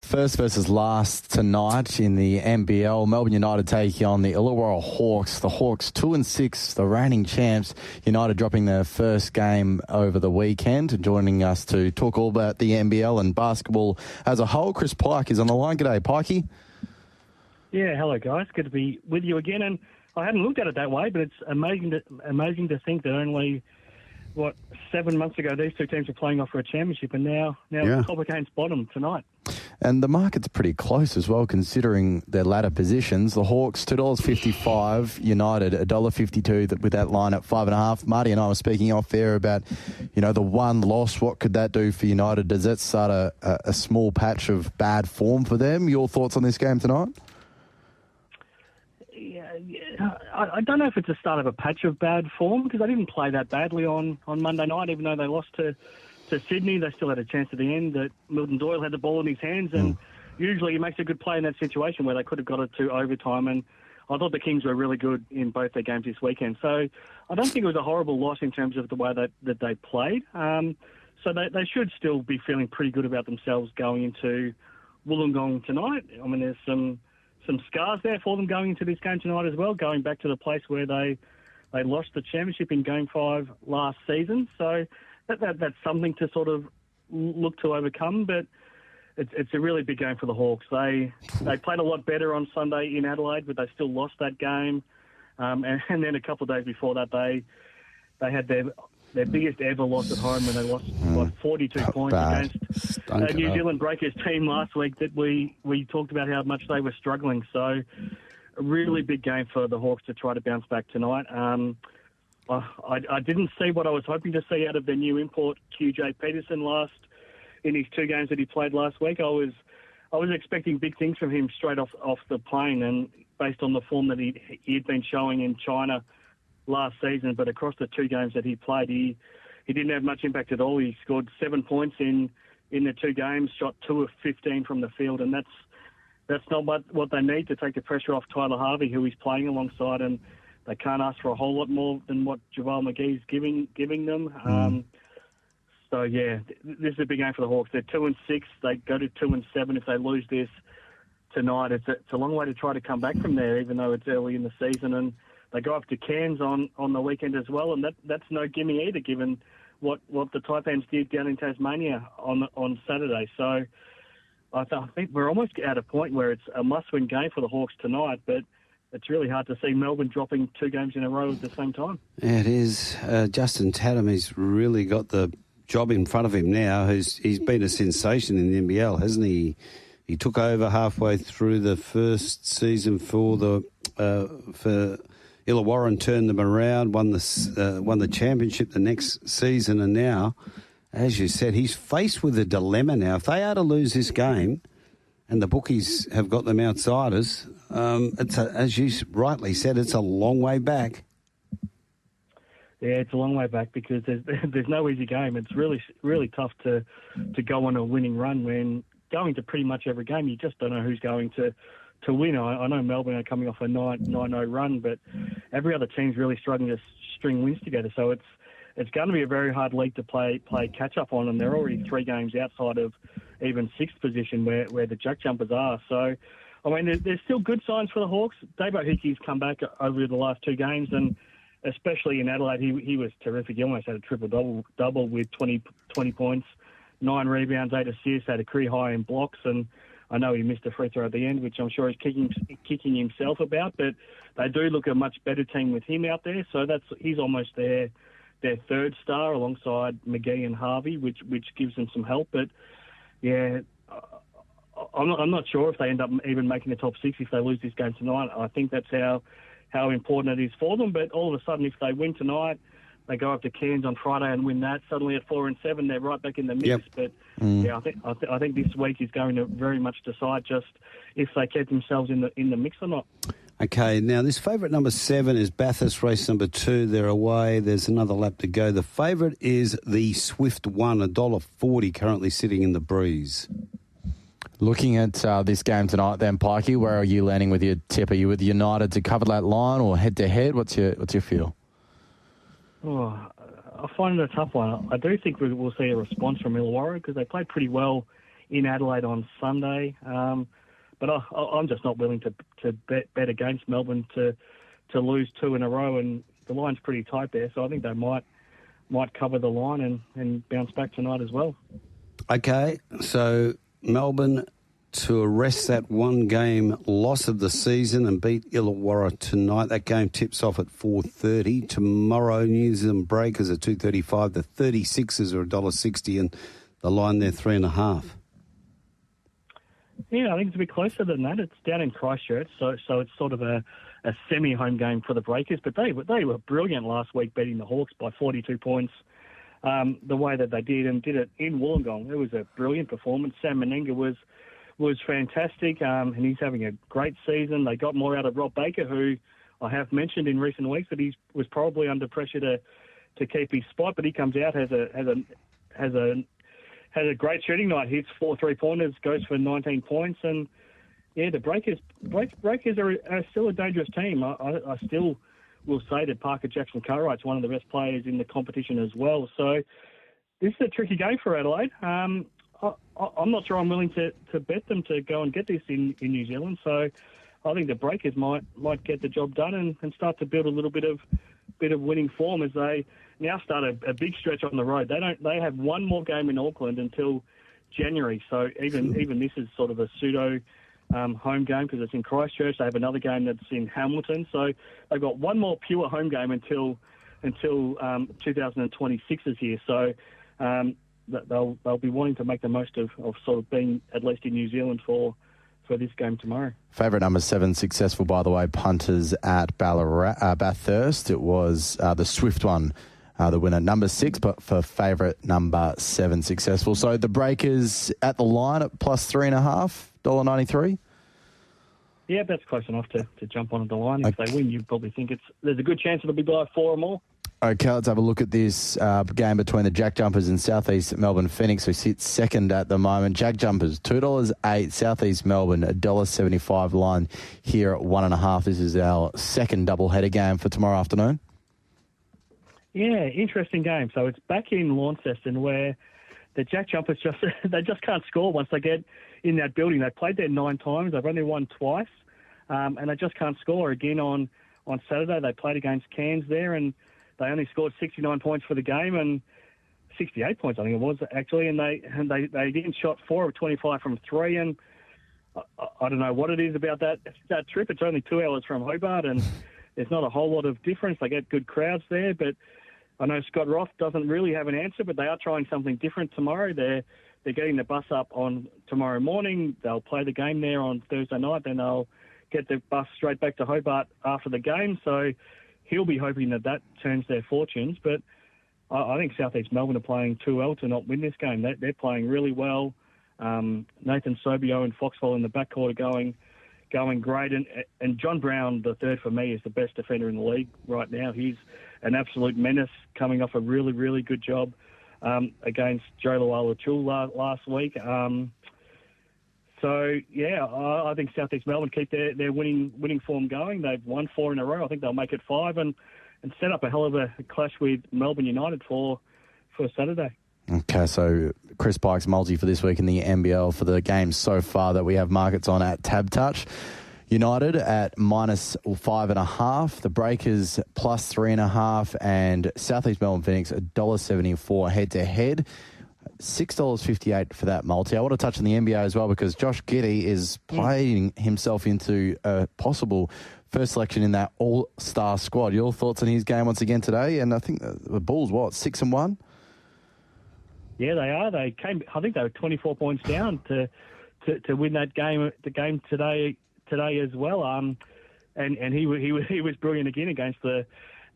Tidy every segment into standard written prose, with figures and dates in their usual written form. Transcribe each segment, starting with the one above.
First versus last tonight in the NBL. Melbourne United taking on the Illawarra Hawks. The Hawks 2-6, the reigning champs. United dropping their first game over the weekend. Joining us to talk all about the NBL and basketball as a whole, Chris Pike is on the line. G'day, Pikey. Yeah, hello guys. Good to be with you again. And I hadn't looked at it that way, but it's amazing to think that only 7 months ago these two teams were playing off for a championship, and now top against bottom tonight. And the market's pretty close as well, considering their latter positions. The Hawks, $2.55. United, $1.52 with that line at 5.5. Marty and I were speaking off there about, the one loss. What could that do for United? Does that start a small patch of bad form for them? Your thoughts on this game tonight? Yeah, I don't know if it's the start of a patch of bad form, because they didn't play that badly on Monday night, even though they lost to Sydney. They still had a chance at the end that Milton Doyle had the ball in his hands, and usually he makes a good play in that situation where they could have got it to overtime. And I thought the Kings were really good in both their games this weekend. So I don't think it was a horrible loss in terms of the way that they played. So they should still be feeling pretty good about themselves going into Wollongong tonight. I mean, there's some scars there for them going into this game tonight as well, going back to the place where they lost the championship in Game 5 last season. So that's something to sort of look to overcome, but it's a really big game for the Hawks. They played a lot better on Sunday in Adelaide, but they still lost that game. And then a couple of days before that, they had their biggest ever loss at home when they lost by 42 points against a New Zealand Breakers team last week that we talked about how much they were struggling. So a really big game for the Hawks to try to bounce back tonight. I didn't see what I was hoping to see out of their new import, QJ Peterson, in his 2 games that he played last week. I was expecting big things from him straight off the plane, and based on the form that he had been showing in China last season, but across the 2 games that he played, he didn't have much impact at all. He scored 7 points in the 2 games, shot 2 of 15 from the field, and that's not what they need to take the pressure off Tyler Harvey, who he's playing alongside, and they can't ask for a whole lot more than what JaVale McGee's giving them. So yeah, this is a big game for the Hawks. They're 2-6. They go to 2-7 if they lose this tonight. It's a long way to try to come back from there, even though it's early in the season. And they go up to Cairns on the weekend as well, and that's no gimme either, given what the Taipans did down in Tasmania on Saturday. So I think we're almost at a point where it's a must-win game for the Hawks tonight, but it's really hard to see Melbourne dropping 2 games in a row at the same time. Yeah, it is. Justin Tatum, he's really got the job in front of him now. He's been a sensation in the NBL, hasn't he? He took over halfway through the first season for Illawarra and turned them around, won the championship the next season, and now, as you said, he's faced with a dilemma now. If they are to lose this game, and the bookies have got them outsiders, as you rightly said, it's a long way back. Yeah, it's a long way back because there's no easy game. It's really, really tough to go on a winning run when going to pretty much every game, you just don't know who's going to win. I know Melbourne are coming off a 9-0 run, but every other team's really struggling to string wins together. So it's going to be a very hard league to play catch up on, and they're already 3 games outside of even 6th position where the Jack Jumpers are. So, I mean, there's still good signs for the Hawks. Davo Hickey's come back over the last 2 games, and especially in Adelaide, he was terrific. He almost had a triple-double with 20 points, 9 rebounds, 8 assists, had a career high in blocks, and I know he missed a free throw at the end, which I'm sure he's kicking himself about, but they do look a much better team with him out there, so he's almost their 3rd star alongside McGee and Harvey, which gives them some help. But, yeah, I'm not sure if they end up even making the top 6 if they lose this game tonight. I think that's how important it is for them, but all of a sudden, if they win tonight, they go up to Cairns on Friday and win that. Suddenly at 4-7, they're right back in the mix. Yep. But yeah, I think this week is going to very much decide just if they keep themselves in the mix or not. Okay, now this favourite number 7 is Bathurst race number 2. They're away. There's another lap to go. The favourite is the Swift One, $1.40, currently sitting in the breeze. Looking at this game tonight then, Pikey, where are you landing with your tip? Are you with United to cover that line or head-to-head? What's your feel? Oh, I find it a tough one. I do think we'll see a response from Illawarra because they played pretty well in Adelaide on Sunday. But I'm just not willing to bet against Melbourne to lose 2 in a row, and the line's pretty tight there, so I think they might cover the line and bounce back tonight as well. Okay, so Melbourne to arrest that one-game loss of the season and beat Illawarra tonight. That game tips off at 4:30. Tomorrow, New Zealand Breakers at 2:35. The 36ers are $1.60 and the line there 3.5. Yeah, I think it's a bit closer than that. It's down in Christchurch, so it's sort of a semi-home game for the Breakers. But they were brilliant last week, beating the Hawks by 42 points. The way that they did it in Wollongong, it was a brilliant performance. Sam Meninga was fantastic, and he's having a great season. They got more out of Rob Baker, who I have mentioned in recent weeks that he was probably under pressure to keep his spot, but he comes out has a great shooting night. Hits 4 3-pointers, goes for 19 points, and yeah, the Breakers are still a dangerous team. I still will say that Parker Jackson Cartwright's one of the best players in the competition as well. So this is a tricky game for Adelaide. I'm not sure I'm willing to bet them to go and get this in New Zealand. So I think the Breakers might get the job done and start to build a little bit of winning form as they now start a big stretch on the road. They have one more game in Auckland until January. So even this is sort of a pseudo home game because it's in Christchurch. They have another game that's in Hamilton. So they've got one more pure home game until 2026 is here. So they'll be wanting to make the most of sort of being at least in New Zealand for this game tomorrow. Favourite number 7 successful, by the way, punters at Bathurst. It was the Swift one, the winner. Number 6, but for favourite number 7 successful. So the Breakers at the line at plus 3.5, $1.93. Yeah, that's close enough to jump on the line. If they win, you probably think there's a good chance it'll be by 4 or more. Okay, let's have a look at this game between the Jack Jumpers and Southeast Melbourne Phoenix, who sit second at the moment. Jack Jumpers, $2.08. Southeast Melbourne, $1.75 line here at 1.5. This is our second doubleheader game for tomorrow afternoon. Yeah, interesting game. So it's back in Launceston where the Jack Jumpers they just can't score once they get in that building. They played there 9 times. They've only won twice, and they just can't score. Again on Saturday, they played against Cairns there, and they only scored 69 points for the game, and 68 points I think it was actually. And they again shot 4 of 25 from 3, and I don't know what it is about that trip. It's only 2 hours from Hobart, and there's not a whole lot of difference. They get good crowds there, but I know Scott Roth doesn't really have an answer, but they are trying something different tomorrow. They're getting the bus up on tomorrow morning. They'll play the game there on Thursday night, then they'll get the bus straight back to Hobart after the game. So he'll be hoping that turns their fortunes. But I think Southeast Melbourne are playing too well to not win this game. They're playing really well. Nathan Sobio and Foxwell in the backcourt are going great. And John Brown, the third for me, is the best defender in the league right now. He's an absolute menace, coming off a really, really good job against Joe Luala-Chul last week. So, yeah, I think Southeast Melbourne keep their winning form going. They've won 4 in a row. I think they'll make it 5 and set up a hell of a clash with Melbourne United for Saturday. Okay, so Chris Pike's multi for this week in the NBL for the games so far that we have markets on at Tab Touch. United at minus 5.5, the Breakers plus 3.5, and Southeast Melbourne Phoenix $1.74 head-to-head. $6.58 for that multi. I want to touch on the NBA as well because Josh Giddey is playing himself into a possible first selection in that all-star squad. Your thoughts on his game once again today? And I think the Bulls, 6-1? Yeah, they are. They came. I think they were 24 points down to win that game. The game today as well. And he was brilliant again against the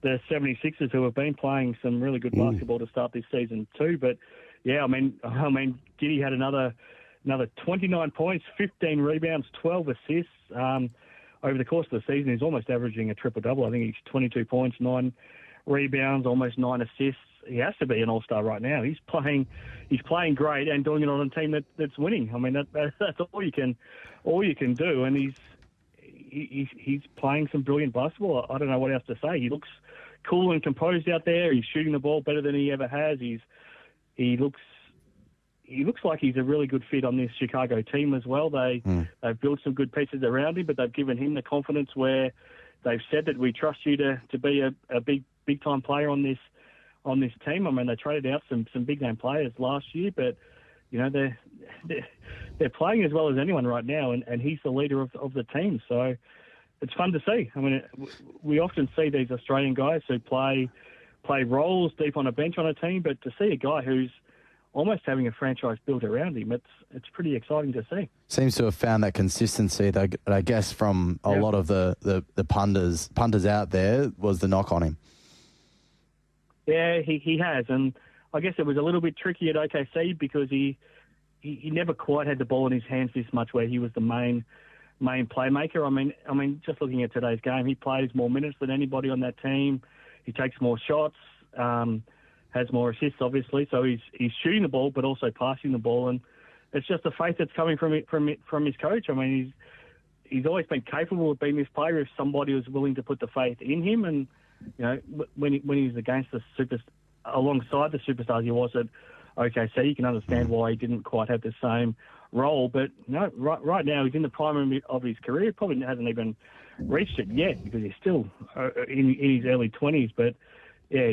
76ers, who have been playing some really good basketball to start this season too. But yeah, I mean, Giddey had another 29 points, 15 rebounds, 12 assists over the course of the season. He's almost averaging a triple-double. I think he's 22 points, 9 rebounds, almost 9 assists. He has to be an all-star right now. He's playing great and doing it on a team that's winning. I mean, that's all you can do. And he's playing some brilliant basketball. I don't know what else to say. He looks cool and composed out there. He's shooting the ball better than he ever has. He looks he looks like he's a really good fit on this Chicago team as well. They've built some good pieces around him, but they've given him the confidence where they've said that we trust you to be a big time player on this team. I mean, they traded out some big name players last year, but they're playing as well as anyone right now, and he's the leader of the team. So it's fun to see. I mean, we often see these Australian guys who play roles deep on a bench on a team, but to see a guy who's almost having a franchise built around him, it's pretty exciting to see. Seems to have found that consistency that I guess from a lot of the punters out there was the knock on him. Yeah, he has, and I guess it was a little bit tricky at OKC because he never quite had the ball in his hands this much where he was the main playmaker. I mean, just looking at today's game, he plays more minutes than anybody on that team. He takes more shots, has more assists, obviously. So he's shooting the ball, but also passing the ball, and it's just the faith that's coming from his coach. I mean, he's always been capable of being this player if somebody was willing to put the faith in him. And when he's against alongside the superstars he was at OKC, you can understand why he didn't quite have the same role. But right now he's in the prime of his career. Probably hasn't even reached it yet because he's still in his early 20s. But yeah,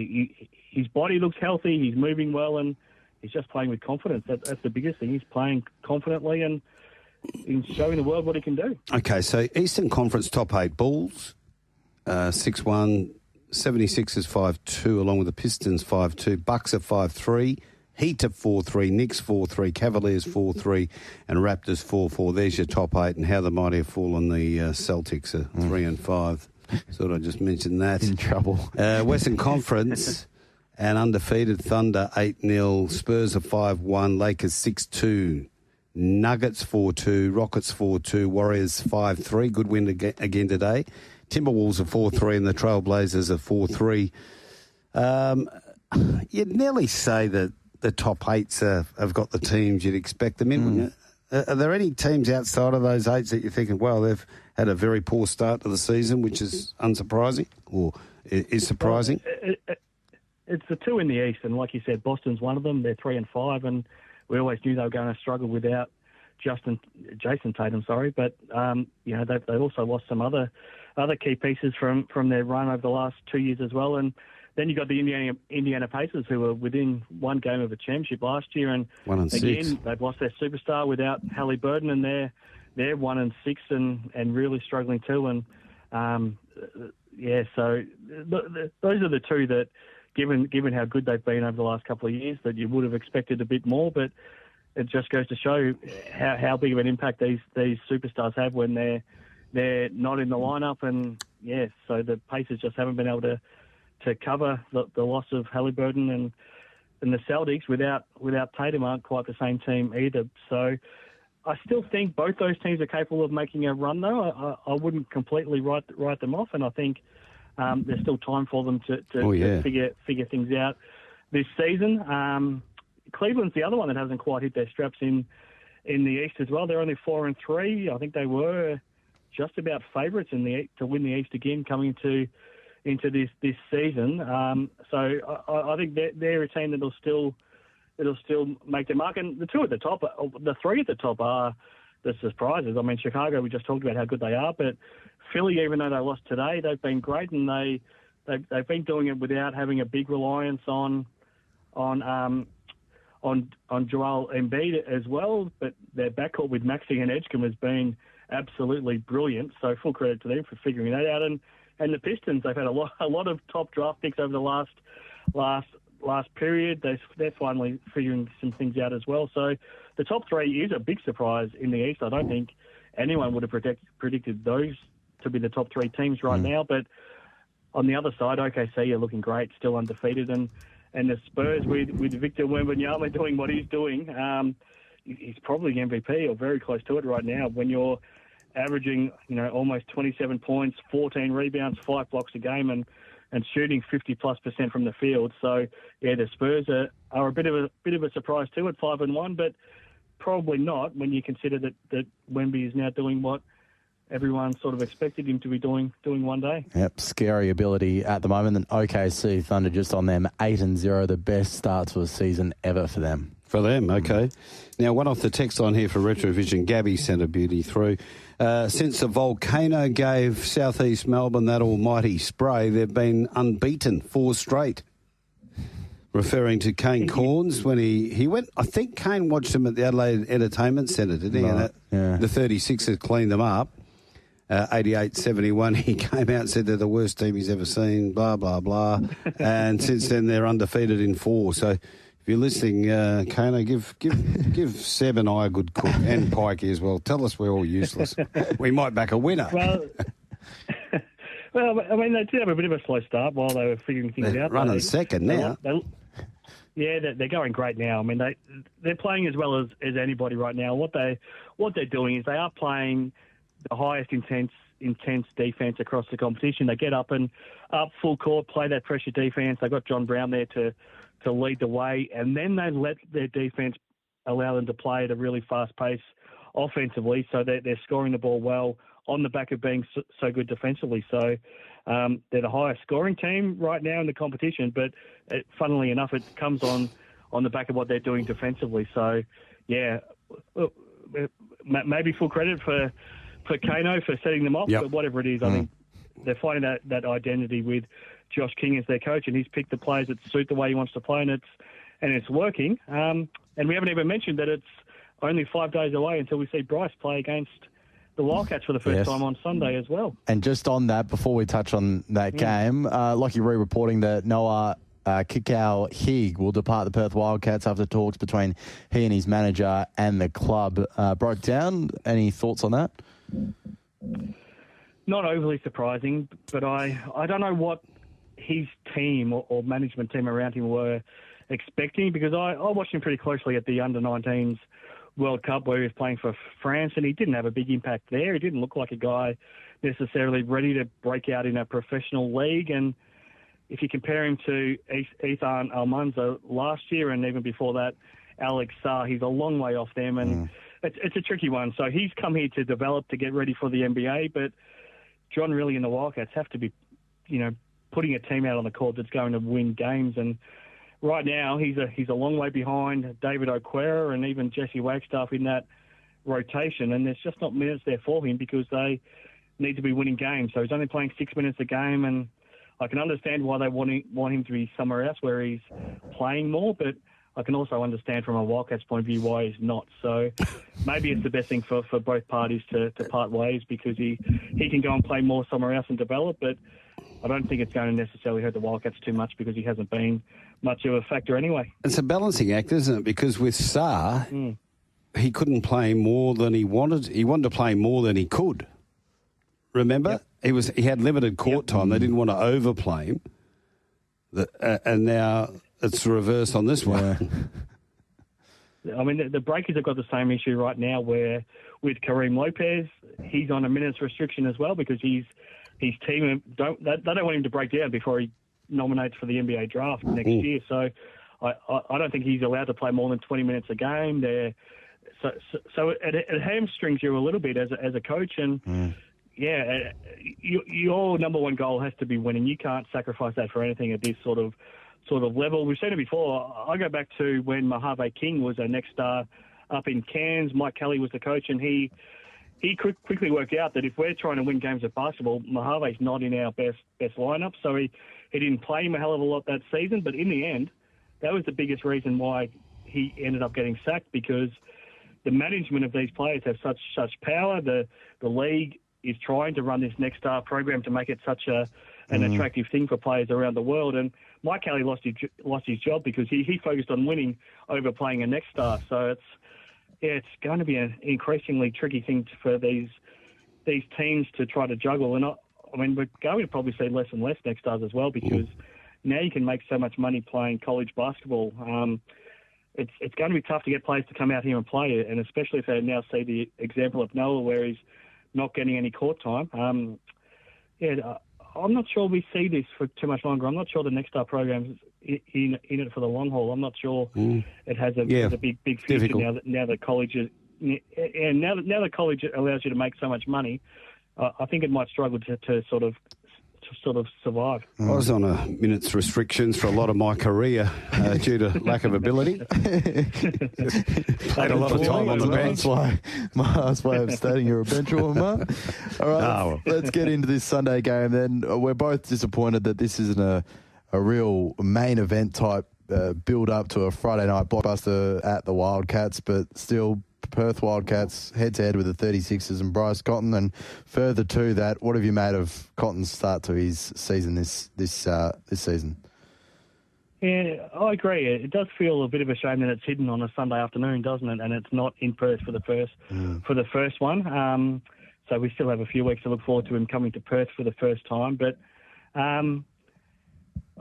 his body looks healthy. He's moving well, and he's just playing with confidence. That's the biggest thing. He's playing confidently and he's showing the world what he can do. Okay, so Eastern Conference top 8: Bulls 6-1, 76ers 5-2, along with the Pistons 5-2, Bucks at 5-3. Heat at 4-3, Knicks 4-3, Cavaliers 4-3, and Raptors 4-4. There's your top 8, and how the mighty have fallen. The Celtics are 3-5. Thought I just mentioned that. In trouble. Western Conference and undefeated Thunder 8-0, Spurs are 5-1, Lakers 6-2, Nuggets 4-2, Rockets 4-2, Warriors 5-3. Good win again today. Timberwolves are 4-3, and the Trailblazers are 4-3. You'd nearly say that the top 8s have got the teams you'd expect them in, wouldn't you? Are there any teams outside of those 8s that you're thinking, well, they've had a very poor start to the season, which is unsurprising or is surprising? It's the two in the East, and like you said, Boston's one of them. They're 3-5, and we always knew they were going to struggle without Jason Tatum. But they also lost some other key pieces from their run over the last 2 years as well. And then you got the Indiana Pacers, who were within one game of a championship last year, and 1-6. They've lost their superstar without Halliburton, and they're 1-6 and really struggling too. And so those are the two that, given how good they've been over the last couple of years, that you would have expected a bit more. But it just goes to show how big of an impact these superstars have when they're not in the lineup. And so the Pacers just haven't been able to cover the loss of Halliburton, and the Celtics without Tatum aren't quite the same team either. So I still think both those teams are capable of making a run, though. I wouldn't completely write them off, and I think there's still time for them to figure things out this season. Cleveland's the other one that hasn't quite hit their straps in the East as well. They're only 4-3. I think they were just about favourites to win the East again coming into this season. So I think they're a team that'll still make their mark. And the three at the top are the surprises. I mean, Chicago, we just talked about how good they are, but Philly, even though they lost today, they've been great, and they've been doing it without having a big reliance on Joel Embiid as well. But their backcourt with Maxey and Edgecombe has been absolutely brilliant. So full credit to them for figuring that out. And the Pistons, they've had a lot of top draft picks over the last period. They're finally figuring some things out as well. So the top three is a big surprise in the East. I don't think anyone would have predicted those to be the top three teams right now. But on the other side, OKC are looking great, still undefeated, and the Spurs with Victor Wembanyama doing what he's doing, he's probably MVP or very close to it right now. When you're averaging, almost 27 points, 14 rebounds, 5 blocks a game, and shooting 50+% from the field. So the Spurs are a bit of a surprise too at 5-1, but probably not when you consider that Wemby is now doing what everyone sort of expected him to be doing one day. Yep, scary ability at the moment. And OKC Thunder just on them 8-0, the best start to a season ever for them. For them, okay. Now, one off the text line here for Retrovision, Gabby sent a beauty through. Since the volcano gave southeast Melbourne that almighty spray, they've been unbeaten 4 straight. Referring to Kane Corns when he went, I think Kane watched him at the Adelaide Entertainment Centre, didn't he? Right, yeah. The 36ers cleaned them up. 88-71, he came out and said they're the worst team he's ever seen, blah, blah, blah. And since then, they're undefeated in 4. So if you're listening, Kano, give Seb and I a good cook, and Pike as well. Tell us we're all useless. We might back a winner. Well, I mean, they did have a bit of a slow start while they were figuring things they're out. Running second now. They're going great now. I mean, they're playing as well as anybody right now. What they're doing is they are playing the highest intense defence across the competition. They get up full court, play that pressure defence. They've got John Brown there to lead the way, and then they let their defence allow them to play at a really fast pace offensively. So they're scoring the ball well on the back of being so good defensively. So they're the highest scoring team right now in the competition, but funnily enough, it comes on the back of what they're doing defensively. So, yeah, maybe full credit for Kano for setting them off, but whatever it is, I think they're finding that identity with Josh King as their coach, and he's picked the players that suit the way he wants to play, and it's working. And we haven't even mentioned that it's only 5 days away until we see Bryce play against the Wildcats for the first time on Sunday as well. And just on that, before we touch on that game, Lockie Ree reporting that Noah Kikau Hig will depart the Perth Wildcats after talks between he and his manager and the club broke down. Any thoughts on that? Not overly surprising, but I don't know what his team or management team around him were expecting, because I watched him pretty closely at the Under-19s World Cup where he was playing for France, and he didn't have a big impact there. He didn't look like a guy necessarily ready to break out in a professional league. And if you compare him to Ethan Almanza last year and even before that, Alex Sarr, he's a long way off them, and it's a tricky one. So he's come here to develop, to get ready for the NBA, but John Rillie and the Wildcats have to be, putting a team out on the court that's going to win games. And right now, he's a long way behind David Okwara and even Jesse Wagstaff in that rotation, and there's just not minutes there for him because they need to be winning games. So he's only playing 6 minutes a game, and I can understand why they want him to be somewhere else where he's playing more, but I can also understand from a Wildcats point of view why he's not. So maybe it's the best thing for both parties to part ways, because he can go and play more somewhere else and develop, but I don't think it's going to necessarily hurt the Wildcats too much because he hasn't been much of a factor anyway. It's a balancing act, isn't it? Because with Sarr, he couldn't play more than he wanted. He wanted to play more than he could. Remember? Yep. He had limited court time. They didn't want to overplay him. And now it's the reverse on this one. I mean, the Breakers have got the same issue right now where with Kareem Lopez, he's on a minutes restriction as well because his team they don't want him to break down before he nominates for the NBA draft next year. So I don't think he's allowed to play more than 20 minutes a game. So it hamstrings you a little bit as a coach, and your number one goal has to be winning. You can't sacrifice that for anything at this sort of level. We've seen it before. I go back to when Mojave King was our next star up in Cairns. Mike Kelly was the coach, and he quickly worked out that if we're trying to win games of basketball, Mojave's not in our best lineup. So he didn't play him a hell of a lot that season. But in the end, that was the biggest reason why he ended up getting sacked, because the management of these players have such power. The league is trying to run this next star program to make it such an attractive thing for players around the world. And Mike Kelly lost his job because he focused on winning over playing a next star. So it's going to be an increasingly tricky thing for these teams to try to juggle. And I mean, we're going to probably see less and less next stars as well, because now you can make so much money playing college basketball. It's going to be tough to get players to come out here and play it, and especially if they now see the example of Noah where he's not getting any court time. I'm not sure we see this for too much longer. I'm not sure the Next Star program's in it for the long haul. I'm not sure it has a big future now that college is. And now that college allows you to make so much money, I think it might struggle to sort of survive. I was on a minute's restrictions for a lot of my career due to lack of ability. Played a lot of time on the bench. That's why my last way of stating you're a bench warmer. All right, let's get into this Sunday game then. We're both disappointed that this isn't a real main event type build up to a Friday night blockbuster at the Wildcats, but still Perth Wildcats head-to-head with the 36ers and Bryce Cotton. And further to that, what have you made of Cotton's start to his season this season? Yeah, I agree. It does feel a bit of a shame that it's hidden on a Sunday afternoon, doesn't it? And it's not in Perth for the first one. So we still have a few weeks to look forward to him coming to Perth for the first time. But I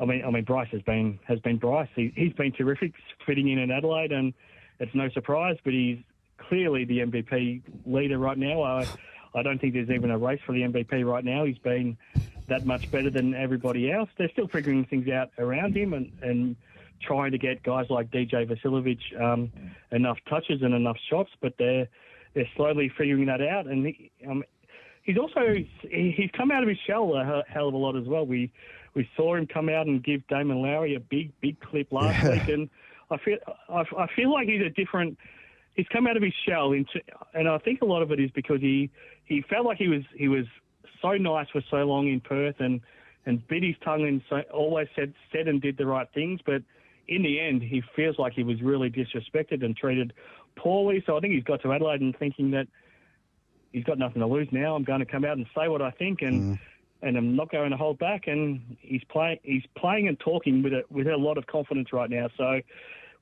mean, Bryce has been Bryce. He's been terrific fitting in Adelaide, and it's no surprise. But he's clearly the MVP leader right now. I don't think there's even a race for the MVP right now. He's been that much better than everybody else. They're still figuring things out around him and trying to get guys like DJ Vasiljevic enough touches and enough shots, but they're slowly figuring that out. And he's come out of his shell a hell of a lot as well. We saw him come out and give Damon Lowry a big clip last week, and I feel like he's a different. He's come out of his shell, and I think a lot of it is because he felt like he was so nice for so long in Perth and bit his tongue and always said and did the right things, but in the end he feels like he was really disrespected and treated poorly. So I think he's got to Adelaide and thinking that he's got nothing to lose now. I'm going to come out and say what I think and I'm not going to hold back. And he's playing and talking with a lot of confidence right now. So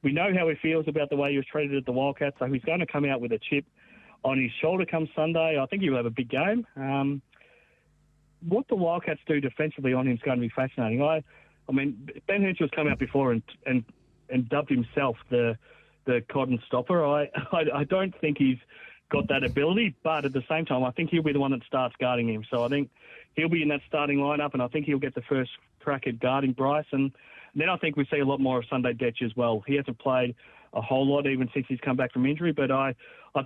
we know how he feels about the way he was treated at the Wildcats, so he's going to come out with a chip on his shoulder come Sunday. I think he'll have a big game. What the Wildcats do defensively on him is going to be fascinating. I mean, Ben Henshaw's come out before and dubbed himself the Cotton stopper. I don't think he's got that ability, but at the same time, I think he'll be the one that starts guarding him. So I think he'll be in that starting lineup, and I think he'll get the first crack at guarding Bryce. And then I think we see a lot more of Sunday Detch as well. He hasn't played a whole lot even since he's come back from injury, but I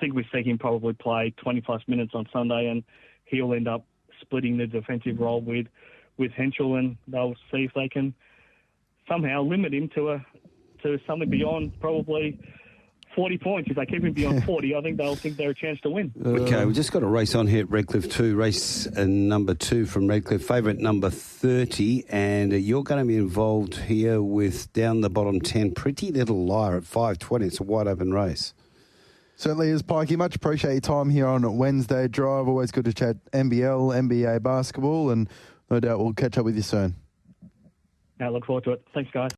think we see him probably play 20-plus minutes on Sunday, and he'll end up splitting the defensive role with Henschel, and they'll see if they can somehow limit him to something beyond probably 40 points. If they keep him beyond 40, I think they'll think they're a chance to win. Okay, we've just got a race on here at Redcliffe 2, race number 2 from Redcliffe, favourite number 30, and you're going to be involved here with down the bottom 10, Pretty Little Liar at 5:20. It's a wide open race. Certainly is, Pikey. Much appreciate your time here on Wednesday Drive. Always good to chat NBL, NBA basketball, and no doubt we'll catch up with you soon. I look forward to it. Thanks, guys.